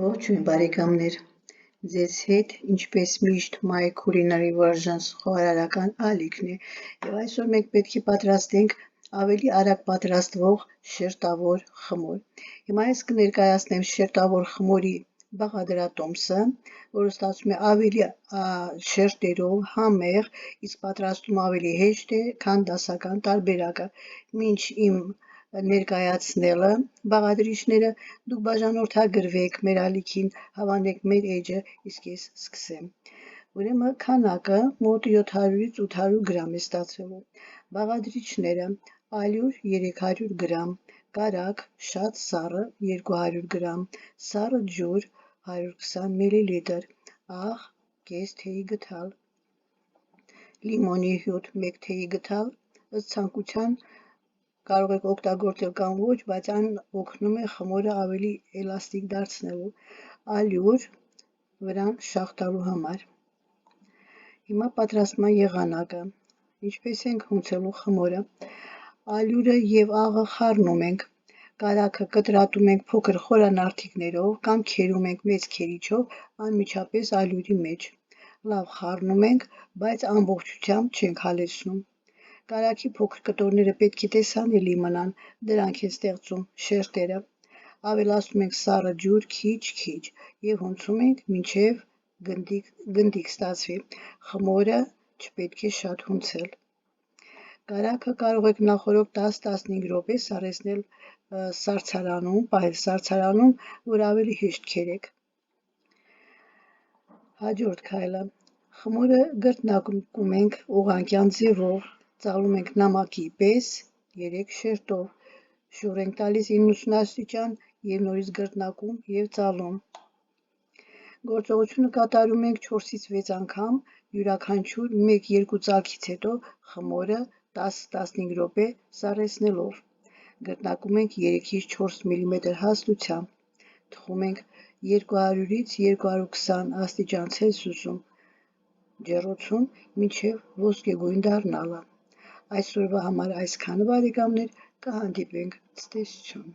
Ողջույն բարեկամներ, ձեզ հետ ինչպես միշտ My Culinary Versions խոհարարական ալիքն է եւ այսօր մենք պետք է պատրաստենք ավելի արագ պատրաստվող շերտավոր խմոր։ Հիմա ես կներկայացնեմ շերտավոր խմորի բաղադրատոմսը, որը ստացվում է ավելի շերտերով, համեղ, իսկ պատրաստումը ավելի հեշտ է, քան դասական տարբերակը։ Մինչ իմ ներկայացնելը բաղադրիչները դուք բաժանորդագրվեք մեր ալիքին, հավանեք մեր էջը, իսկ ես սկսեմ։ Ուրեմն քանակը մոտ 700-ից 800 գրամ է ստացվելու։ Բաղադրիչները՝ ալյուր 300 գրամ, կարագ շատ սառը 200 գրամ, սառը ջուր 120 մլ, աղ կես թեյի գդալ, լիմոնի հյութ 1 թեյի գդալ, ըստ ցանկության կարող եք օգտագործել կամ ոչ, բայց այն օգնում է խմորը ավելի էլաստիկ դարձնելու, ալյուր վրան շաղ տալու համար։ Հիմա պատրաստման եղանակը։ Ինչպես ենք հունցելու խմորը։ Ալյուրը եւ աղը խառնում ենք, կարագը կտրատում ենք փոքր խորանարդիկներով կամ քերում ենք մեծ քերիչով անմիջապես ալյուրի մեջ։ Լավ խառնում ենք, բայց ամբողջությամբ չենք հալեցնում։ Կարագի փոքր կտորները պետք է տեսանելի մնան, դրանք են ստեղծում շերտերը։ Ավելացնում ենք սառը ջուր քիչ-քիչ եւ հունցում ենք մինչեւ գնդիկ ստացվի։ Խմորը չպետք է շատ հունցել։ Կարագը կարող եք նախորդ 10-15 րոպե սառեցնել սառցարանում, պահել սառցարանում, որ ավելի հեշտ քերեք։ Հաջորդ քայլը։ Խմորը գրտնակում ենք ուղղանկյան ձևով, ծալում ենք նամակի պես 3 շերտով, շուռ ենք տալիս 90 աստիճան եւ նորից գրտնակում եւ ծալում։ Գործողությունը կատարում ենք 4-ից 6 անգամ, յուրաքանչյուր 1-2 ծալքից հետո խմորը 10-15 րոպե սառեցնելով։ Գրտնակում ենք 3-ից 4 մմ հաստությամբ, թխում ենք 200-ից 220 աստիճան Ցելսիուսում ջեռոցում մինչև ոսկեգույն դառնալը։ Այսօրվա համար այսքանը բարեկամներ, կհանդիպենք, ցտեսություն։